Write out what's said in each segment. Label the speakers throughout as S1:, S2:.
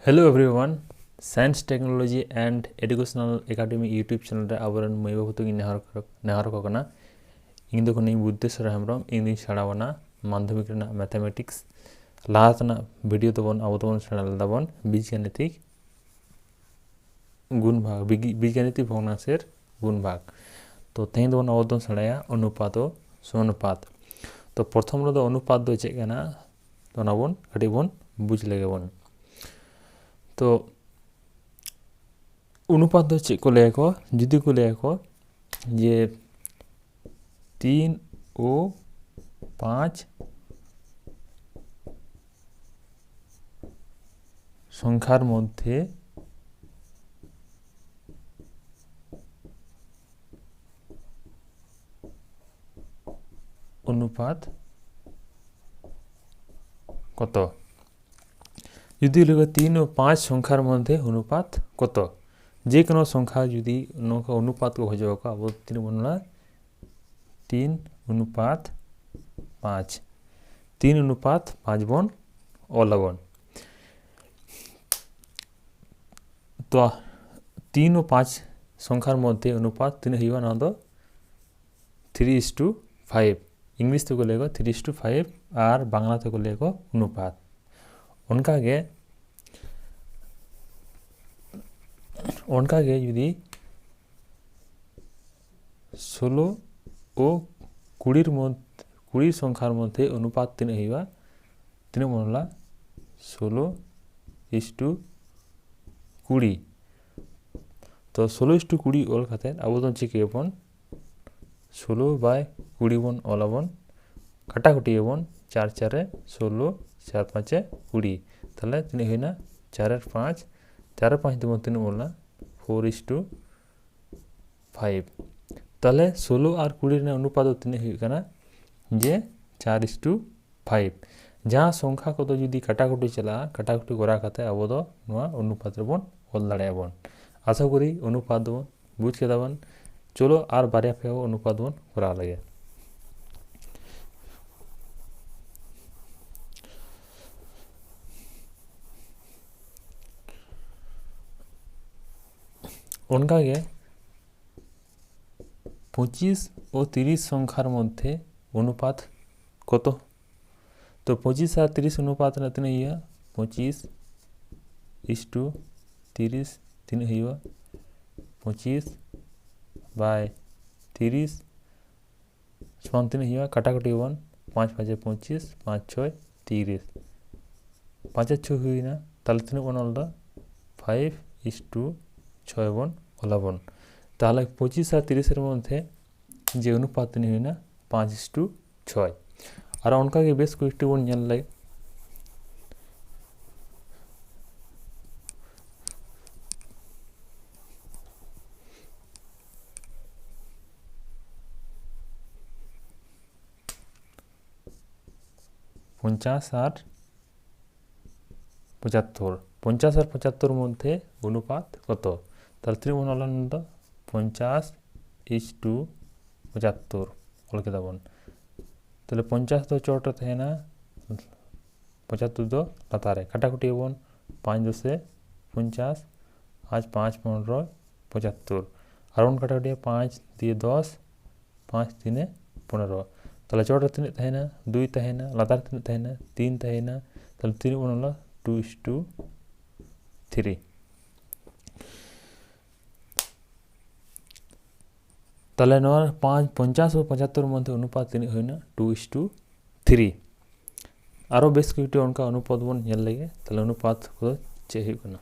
S1: Hello everyone science technology and educational academy YouTube channel रे आबरन मई बाबू तो नेहार को कना इन दो कनी बुद्धेश्वर हेम्ब्रम इन सेणावना माध्यमिक मैथमेटिक्स लातना वीडियो तबन आबोतबन सेणा दाबन बीजगणितिक गुण भाग बीजगणितिक भग्नांशेर गुण भाग तो तेन दबन आबोतबन सेणाया अनुपात और समानुपात तो प्रथम रो अनुपात दो चेक कना तो नाबन कटी बन बुझ लेगेबन तो अनुपात दो चेक को लेको जुदी को लेको ये 3 और 5 संख्यार मध्य अनुपात कत जुदी लोग 3 और 5 संख्यार मध्य अनुपात कत जे कोनो संख्या जुदी अनुपात को खोजा अब 3 बनला 3 अनुपात 5 3 अनुपात 5 बन 11 तो 3 और 5 संख्यार मध्य अनुपात 3 हुआ ना तो 3:5 इंग्लिश तो लेगो 3:5 और बांग्ला तो लेगो अनुपात उनका गे जुदी 16 और 20 संख्यार मध्य अनुपात 3 हुआ 3 बनला 16:20 तो 16:20 ओल खाते अब तो चिकेबन 16/20 बन ओलाबन काटाकुटी बन 4 4 16 7 5 20 ताले 3 हुई ना 4 5 4 5 दबन 3 बोलना 4:5 ताले 16 और 20 ने अनुपात 3 हुई करना जे 4:5 जहाँ संख्या को तो जुदी काटाकुटी चला काटाकुटी करा खाते अब तो नुआ अनुपात बन ओल दाड़ेबन आशा करी अनुपात बन बुझ के दाबन चलो और बारे पे अनुपात बन करा लगे उनका 25 और 30 संख्यार मध्य अनुपात कत तो 25 और 30 अनुपात तीन हुआ 25:30 3 हुआ 25/30 समान 3 हुआ काटाकुटी बन 5 5 25 5 6 30 5 6 हुई ना ताले 3 बनल 5:6 बन 11 ताहले 25 और 30 मध्य जे अनुपात हुई ना 5:6 और उनका बेस कयेकटी बन नेल लगे पचास और 75 50 और 75 मध्य अनुपात कत ताहले 3 बनल 50:75 ओलके दाबन ताहले 50 तो चोट तहना 75 दो लातारे काटाकुटी बन 5 10 50 आज 5 15 75 और उन काटाकुटी 5 दिए 10 5 3 15 ताहले चोट तीन तहना 2 तहना लातार तीन तहना 3 तहना ताहले 3 बनल 2:3 ताहले 50 और 75 मध्य अनुपात 3 हुई ना 2:3 और बेस कयेकटी उनका अनुपात बन नेल लगे ताहले अनुपात को चे हुई कना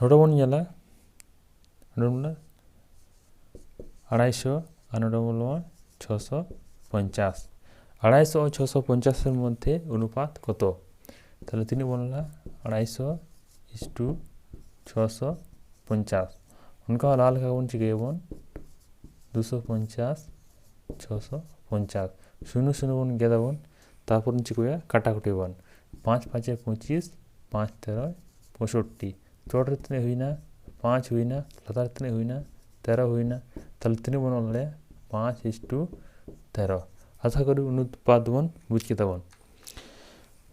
S1: नोट बन नेला 250 और 650 250 और 650 मध्य अनुपात कत ताहले 3 बनला 250:650 उनका लाल का बन चिकेबन 250 650 शून्य शून्य बन गेदा बन तारपर चिकोया काटाकुटी बन 5 5 25 5 13 65 चोट 3 हुई ना 5 हुई ना लातार 3 हुई ना 13 हुई ना তাহলে তিনি বন হলে 5:13 আশা করি অনুপাত বন বুঝ কেতাबन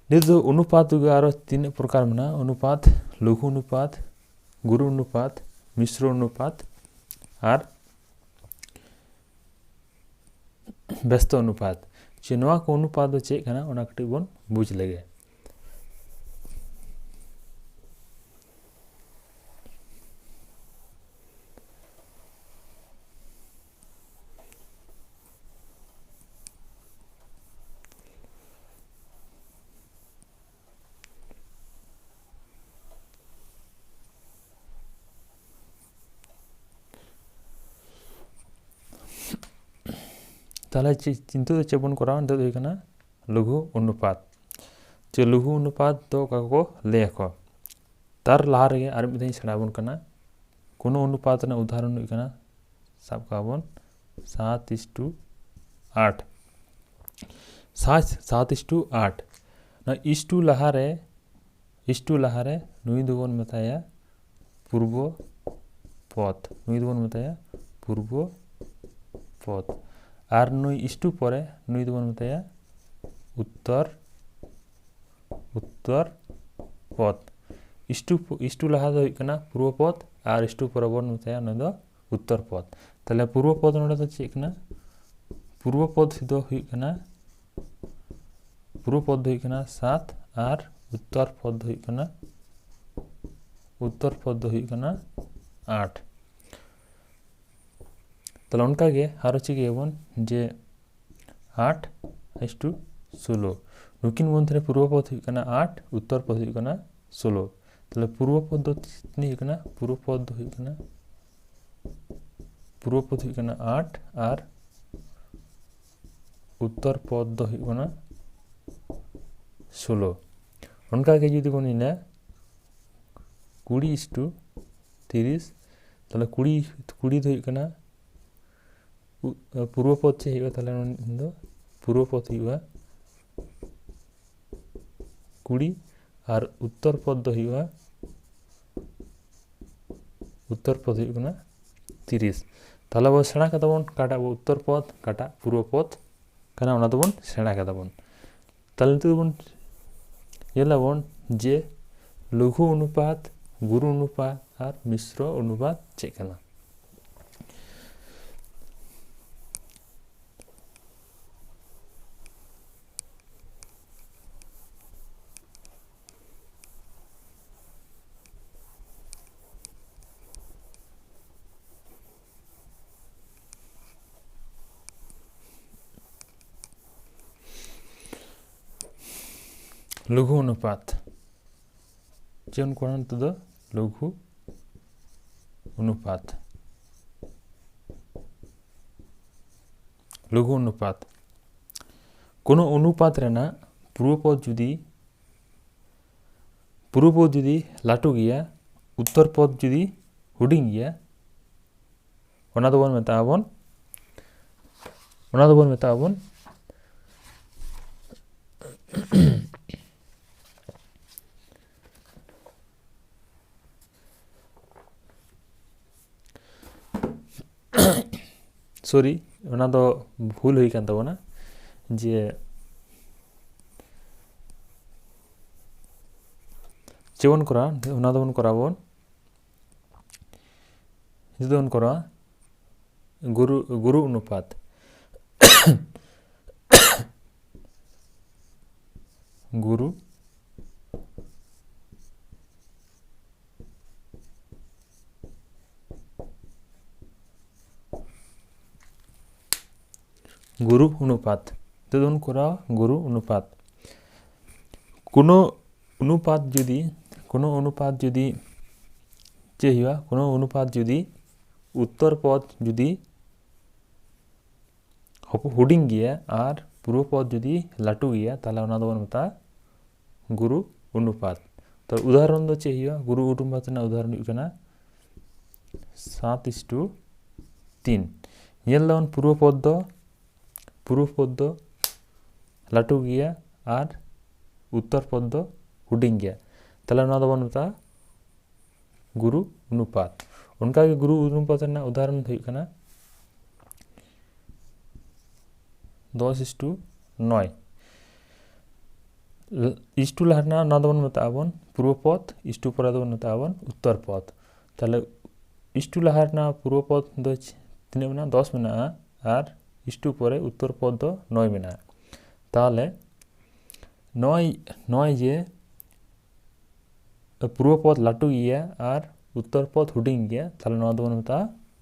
S1: নিজ অনুপাত আরো 3 প্রকার মনা অনুপাত লঘু অনুপাত গুরু অনুপাত মিশ্র অনুপাত আর ব্যস্ত অনুপাত যে নয়া को অনুপাত चे खाना ओना कटी बन बुझ लगे তাহলে চিন্তা তো চেবন করা তো এখানে লঘু অনুপাত যে লঘু অনুপাত তো কাকো লেখো তার লাহারে আর মিদাই সেড়াবন কানা কোনো অনুপাত না উদাহরণ এখানে সাব কাবন 7:8 7:8 না ইস্টু লাহারে নুই দুবন মেতায়া পূর্ব পথ নুই দুবন মেতায়া পূর্ব পথ আর নুই ইস্টু পরে নুই দুবন মেতায়া উত্তর পথ ইস্টু লাহা দো হইকনা পূর্ব পথ আর ইস্টু পরে বন মেতাया नुई दो उत्तर पथ তাহলে পূর্ব পথ নড়ে তো চেক না পূর্ব পথ দো হইকনা 7 আর উত্তর পথ হইকনা 8 তাহলে उनका गे आरो चिकेबन जे 8:16 नुकिन मध्य पूर्व पथ हइकना 8 उत्तर पथ हइकना 16 তাহলে পূর্ব পথ তিনি হইকনা পূর্ব পথ হইকনা 8 আর उत्तर पथ हइकना 16 उनका के যদি কোন নিলে 20:30 তাহলে 20 হইকনা पूर्व पथ से हिवा ताले दो पूर्व पथ हिवा 20 और उत्तर पथ दो हिवा उत्तर पथ हिवा 30 ताले वो सेणा कताबन काटा वो उत्तर पथ काटा पूर्व पथ काना ओना तबन सेणा कताबन ताले तबन येलाबन जे लघु अनुपात गुरु अनुपात और मिश्र अनुपात चेक करना लघु अनुपात जेन कोण तो लघु अनुपात कोनो अनुपात रेना पूर्व पथ जुदी लाटू गया उत्तर पथ जुदी हुडिंग गया ओना दो बन मेताबन सॉरी ओना दो भूल हुई कान तबना जे जेवन करा ओना दोन कराबन दोन करा गुरु अनुपात गुरु अनुपात तो दोन करा गुरु अनुपात कोनो अनुपात जुदी चे हिवा कोनो अनुपात जुदी उत्तर पथ जुदी हुडिंग गया और पूर्व पथ जुदी लाटू गया ताला ओना दोन मता गुरु अनुपात तो उदाहरण दो चे हिवा गुरु अनुपात ना उदाहरण हुई 7:3 येल दावन पूर्व पथ दो लाटू गया और उत्तर पथ दो हुडिंग गया ताला ओना दोन मता गुरु अनुपात उनका गुरु अनुपात ना उदाहरण हुई 10:9 इस्टू लहरना ना दोबन मताबन पूर्व पथ इस्टू पर दोबन मताबन उत्तर पथ ताले इस्टू लहरना पूर्व पथ दो तिने मेना 10 मेना और इस्टू पर उत्तर पथ दो 9 मेना ताले 9 जे पूर्व पथ लाटू गया और उत्तर पथ हुडिंग गया ताले ना दोबन मता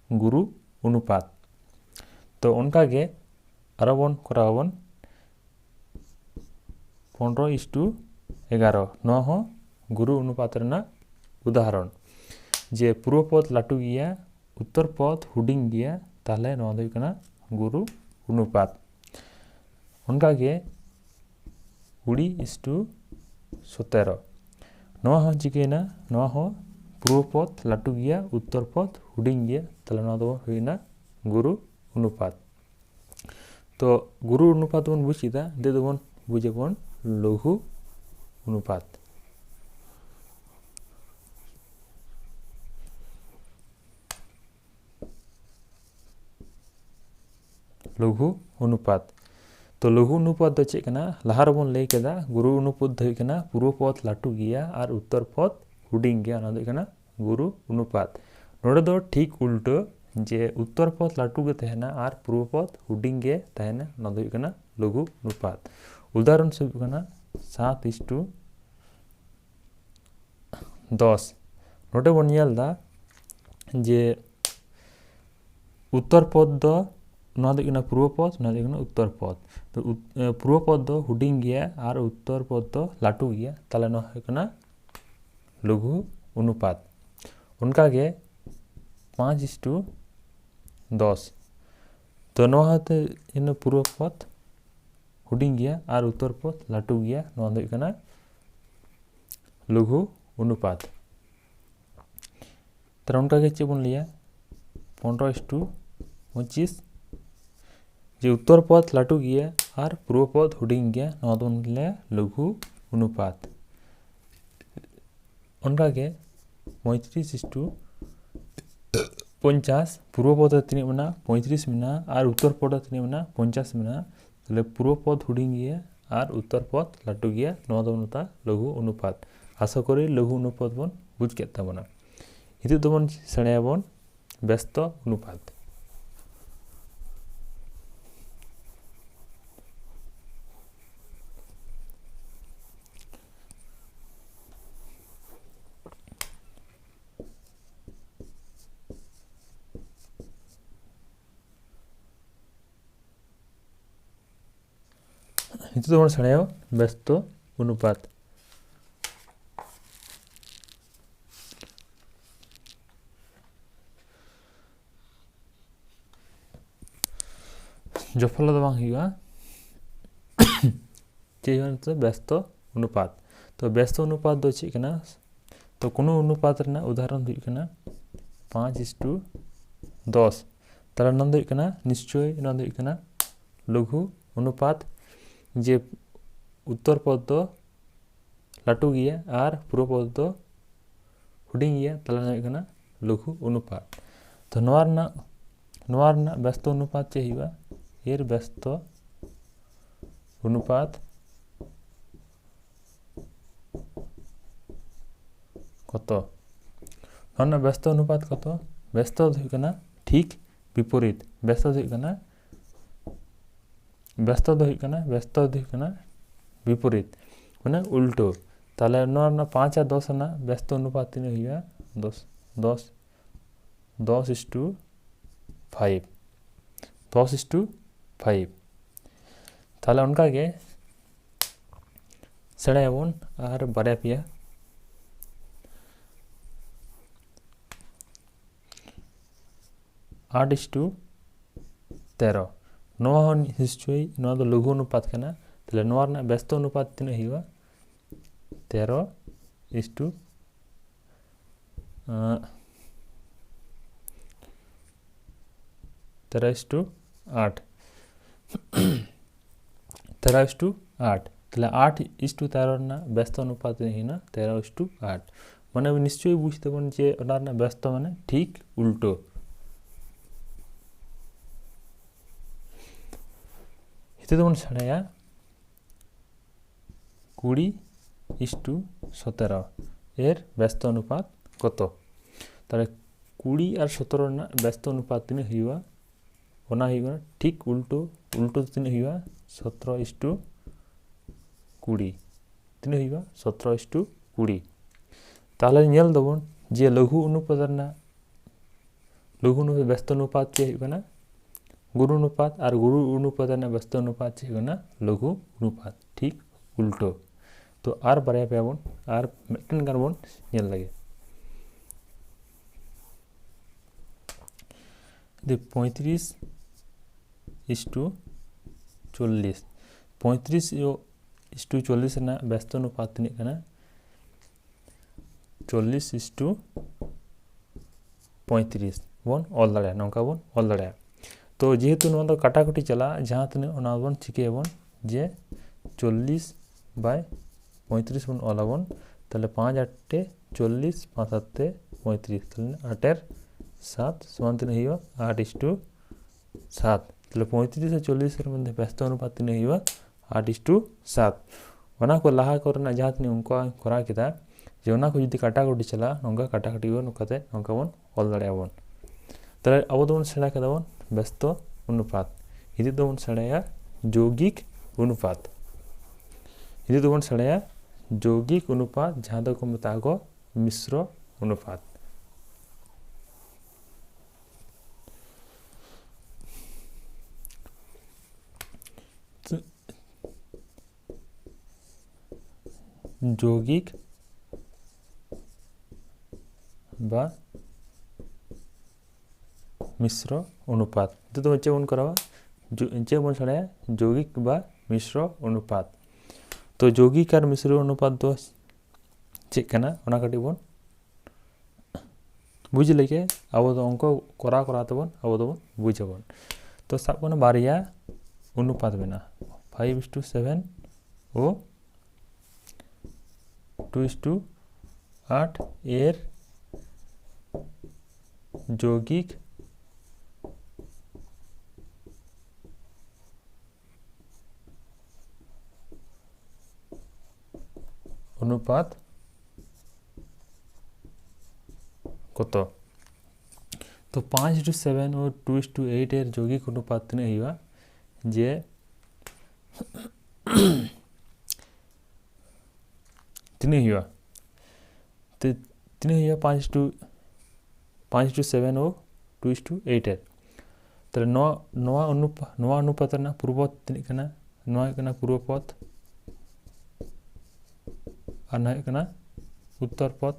S1: गुरु अनुपात तो उनका के अरबन कराबन 15:11 नौ हो गुरु अनुपात रना उदाहरण जे पूर्व पथ लाटू गया उत्तर पथ हुडिंग गया ताले नौ दो कना गुरु अनुपात उनका के 20:17 नौ हो चिकेना नौ हो पूर्व पथ लाटू गया उत्तर पथ हुडिंग गया ताले नौ दो होइना गुरु अनुपात तो गुरु अनुपात बन बुझिदा दे दोबन बुझेबन लघु अनुपात लघु अनुपात तो लघु अनुपात दो चेक कना लहार बन लई केदा गुरु अनुपात दो कना पूर्व पथ लाटू गया और उत्तर पथ हुडिंग गया ना दो कना गुरु अनुपात नोडे दो ठीक उल्टो जे उत्तर पथ लाटू गे तहना और पूर्व पथ हुडिंग गे तहना ना दो कना लघु अनुपात उदाहरण से कना 7:10 नोडे बन नेलदा जे उत्तर पथ दो ना दो कना पूर्व पथ ना दो कना उत्तर पथ तो पूर्व पथ दो हुडिंग गया और उत्तर पथ दो लाटू गया ताले ना कना लघु अनुपात उनका के 5:10 तो नौ हाथे इन पूर्व पथ हुडिंग गया और उत्तर पथ लाटू गया नौ दो कना लघु अनुपात तर उनका के चेबन लिया 15:25 जे उत्तर पथ लाटू गया और पूर्व पथ हुडिंग गया नौ दो लिया लघु अनुपात उनका के 35:50 पूर्व पथ तीन मेना 35 मेना और उत्तर पथ तीन मेना 50 मेना ताले पूर्व पथ हुडिंग गया और उत्तर पथ लाटू गया नौ दो नता लघु अनुपात आशा करी लघु अनुपात बन बुझ के तबना हितु दोबन सेणायाबन व्यस्त अनुपात हितु दोबन सेणाया व्यस्त अनुपात जफल दो बांग हुआ तो व्यस्त अनुपात तो व्यस्त अनुपात दो चेक कना तो कोनो अनुपात रना उदाहरण हुई कना 5:10 ताला नंद हुई कना निश्चय नंद हुई कना लघु अनुपात जे उत्तर पथ दो लाटू गया और पूर्व पथ दो हुडिंग गया ताला हुई कना लघु अनुपात तो नोआ व्यस्त अनुपात चे हुआ एर व्यस्त अनुपात कत ना व्यस्त अनुपात कत व्यस्त होना ठीक विपरीत व्यस्त होना विपरीत मैंने उल्टो ताले 5 और 10 ना व्यस्त अनुपात तीन हुआ 10:5 ताले उनका के सेणायाबन और बारे पिया 8:13 नवा निश्चय नवा दो लघु अनुपात कना ताले नवा ना व्यस्त अनुपात तीन हुआ 13:8 ताले 8:13 ना व्यस्त अनुपात ना 13:8 माने निश्चय बुझते बन जे ओना ना व्यस्त माने ठीक उल्टो हिते दोबन सेड़ाया 20:17 एर व्यस्त अनुपात कत ताले 20 और 17 रना व्यस्त अनुपात तीन हुआ ओना हुआ ठीक उल्टो उल्टो तीन हुआ 17:20 तीन हुआ 17:20 ताले नेल दोबन जे लघु अनुपात रना लघु अनुपात व्यस्त अनुपात चे हुआ गुरु अनुपात और गुरु अनुपात रना व्यस्त अनुपात चे हुआ लघु अनुपात ठीक उल्टो तो आर बारे पे बन आर मिटन गान बन नेल लगे दे 35:40 35:40 ना व्यस्त अनुपात तीन कना 40:35 बन ऑल दाड़े नौका बन ऑल दाड़े तो जेहेतु नोन दो काटाकुटी चला जहां तने ओना बन चिके बन जे 40/35 बन ऑल बन ताले 5 8 40 5 7 35 ताले 8 एर 7 समान तीन हुआ 8:7 ताले 35 से 40 एर मध्य व्यस्त अनुपात तीन हुआ 8:7 ओना को लाहा करना जहां तने उनको करा किदा जे ओना को यदि काटाकुटी चला नोंगा काटाकुटी बन नोकाते नोंका बन ऑल दाड़े बन ताले अब दोन सेड़ा केदा बन व्यस्त अनुपात हिदे दोबन सेड़ाया यौगिक अनुपात हिदे दोबन सेड़ाया यौगिक अनुपात जहां दो को मेता को मिश्र अनुपात यौगिक बा मिश्र अनुपात तो चे बन करा चे बन छड़ा यौगिक बा मिश्र अनुपात तो यौगिक और मिश्र अनुपात दो चेकना ओना कटी बन बुझ लेके अब तो अंक करा करा तबन अब तो बुझबन तो सब बन बारिया अनुपात बना 5:7 ओ 2:8 एर यौगिक अनुपात कत तो 5:7 और 2:8 एर यौगिक अनुपात तीन हुआ जे तीन हुआ तो तीन हुआ 5:7 और 2:8 एर तो नवा अनुपात ना पूर्वपद तीन कना नवा कना पूर्वपद और ना कना उत्तर पद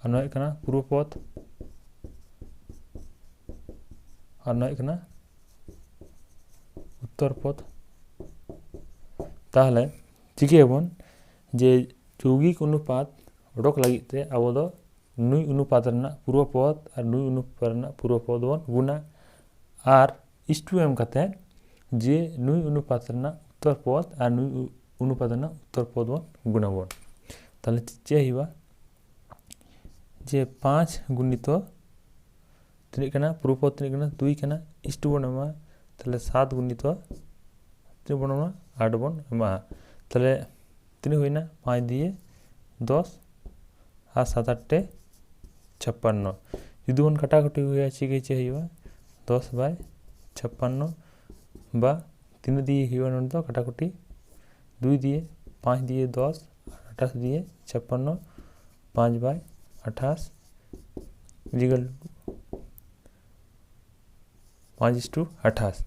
S1: और ना कना पूर्व पद और ना कना उत्तर पद ताहले चिकेबन जे यौगिक अनुपात उडक लगिते अब दो नुई अनुपात रना पूर्व पद और नुई अनुपात रना पूर्व पद बन गुना और इष्टु एम कते जे नुई अनुपात रना उत्तर पद और नुई अनुपात रना उत्तर पद बन गुना बन ताले चे हुआ जे 5 गुणित तीन कना पूर्व पद तीन कना 2 कना इष्टु बनवा ताले 7 गुणित तीन बनवा 8 बन एमा ताले तीन हुईना 5 दिए 10 और 7 8 56 यदि बन काटाकुटी हुआ चिके चे हुआ 10/56 बा 3 दिए हुआ नोन तो काटाकुटी 2 दिए 5 दिए 10 28 दिए 56 5/28 इक्वल 5:28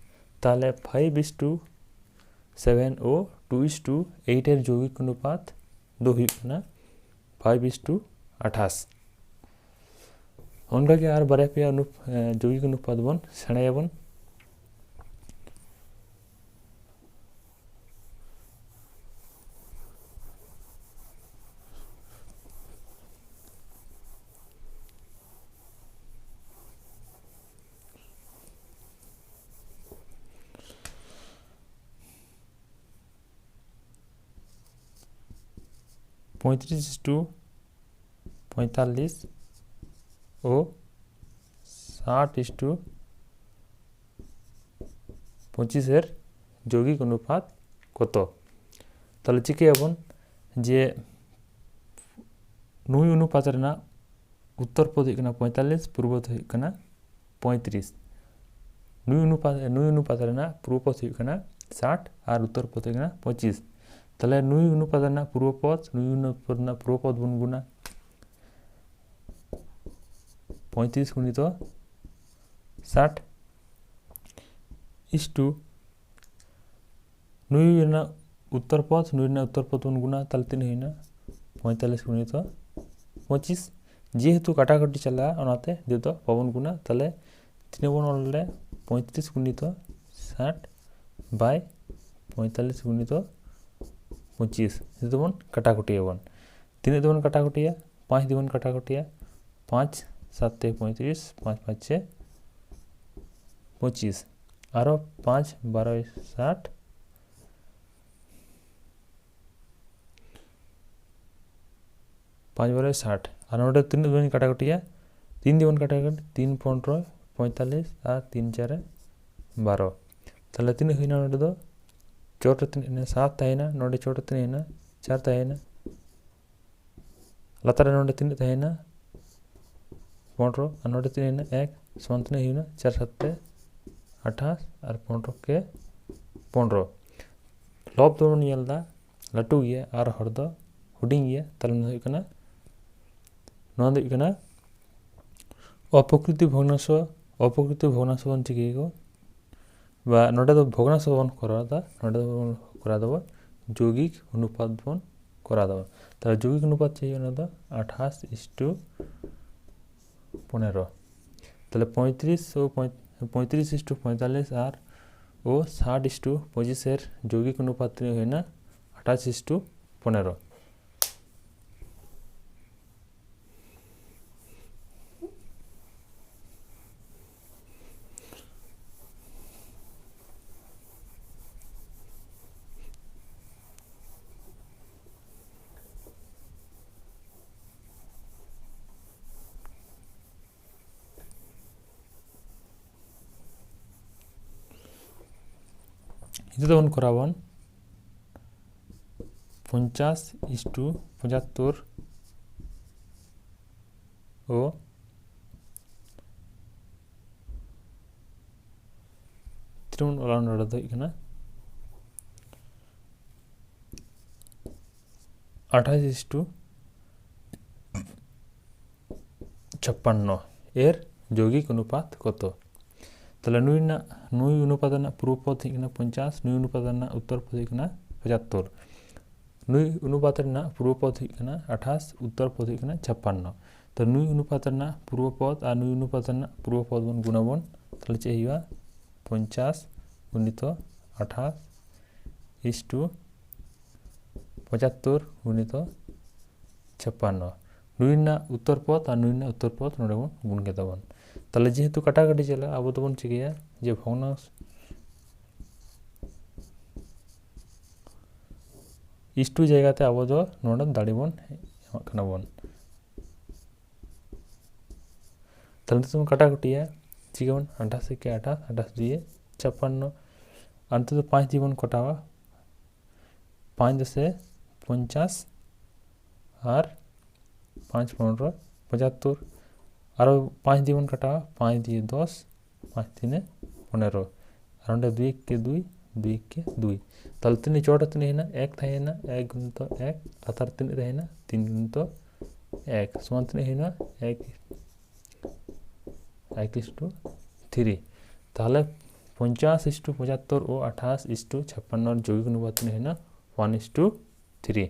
S1: ताले 5:7 और 2:8 एर यौगिक अनुपात दो हुआ 5:28 उनका के आर बारे पे यौगिक अनुपात बन सेड़ाया बन पैंतीस टू 45 और 60 25 যৌগিক অনুপাত কত? তাহলে চিকায়াবন যে নুই অনুপাत ᱨᱮᱱᱟᱜ উত্তর পদ ᱦᱩᱭᱩᱜ ᱠᱟᱱᱟ 45 পূর্বপদ ᱦᱩᱭᱩᱜ ᱠᱟᱱᱟ 35 নুই অনুপাত ᱨᱮᱱᱟᱜ পূর্বপদ ᱦᱩᱭᱩᱜ ᱠᱟᱱᱟ 60 আর উত্তর পদ ᱦᱩᱭᱩᱜ ᱠᱟᱱᱟ 25 তাহলে নুই অনুপাত ᱨᱮᱱᱟᱜ পূর্বপদ বন গুণা 35 গুণিত 60 ইস্টু নুই ᱨᱮᱱᱟᱜ উত্তর পদ বন গুণা তাহলে তিন হইনা 45 গুণিত 25 যেহেতু কাটাকাটি চালা ওনাতে যেহেতু পাবন গুণা তাহলে তিনে বন অললে 35 গুণিত 60 বাই 45 গুণিত 25 যেহেতু বন কাটাকুটি হবন তিনে দেবন কাটাকুটিয়া 5 দেবন কাটাকুটিয়া 5 7 35 5 5 25 আরো 5 12 60 5 12 60 আর ওটা 3 দেবন কাটাকুটিয়া 3 দেবন কাটাকুটি 3 15 45 আর 3 4 12 তাহলে 3 হইনা ওটা তো চোটা 3 7 তাইনা নোডে চোটা 3 না 4 তাইনা লাতারে নোডে 3 তাইনা 15 আর নোডে 3 না 1 সমান 3 হইনা 4 7 28 আর 15 के 15 লব দোন নিয়েলদা লাটু গিয়া আর হরদ হুডিং গিয়া তাহলে হই কানা নন হই কানা অপ্রকৃতি ভগ্নাংশ বন চিকিগো বা নোডে তো ভগ্নাংশ বন করা দা নোডে করা দেব যৌগিক অনুপাত বন করা দেব তাহলে যৌগিক অনুপাত चाहिए না দা 28:15 তাহলে 35:45 আর ও 60:25 এর যৌগিক অনুপাত হয় না 28:15 itu teman kurawan 50:75 ও 3 ওলান রড দই কেনা 28:56 এর যৌগিক অনুপাত কত তাহলে নুই অনুপাত না পূর্বপদ হিকনা 50 নুই অনুপাত না উত্তরপদ হিকনা 75 নুই অনুপাত না পূর্বপদ হিকনা 28 উত্তরপদ হিকনা 56 তো নুই অনুপাত না পূর্বপদ আর নুই অনুপাত না পূর্বপদ বন গুণাবন তাহলে চাইবা 50 গুণিত 28:75 গুণিত 56 নুই না উত্তরপদ আর নুই না উত্তরপদ নোডে বন গুণ কেতাবন তাহলে যেহেতু কাটাকাটি চলে আবো তো বন চিকিয়া যে ভগ্নাংশ ইস্টু জায়গাতে আবো তো নোডা দাড়িবন খানাবন তাহলে তুমি কাটাকুটিয়া চিকেবন 28 के 28 দিয়ে 56 अंत तो 5 जीवन कटावा 5 10 50 और 5 15 75 और 5 जीवन कटावा 5 दिए 10 5 3 15 और 2 के 2 2 के 2 তাহলে 3 চোটা 3 है ना 1 था है ना 1 गुण तो 1 लातार 3 है ना 3 गुण तो 1 समान 3 है ना 1 1:3 তাহলে 50:75 ও 28:56 যৌগিক অনুপাত है ना 1:3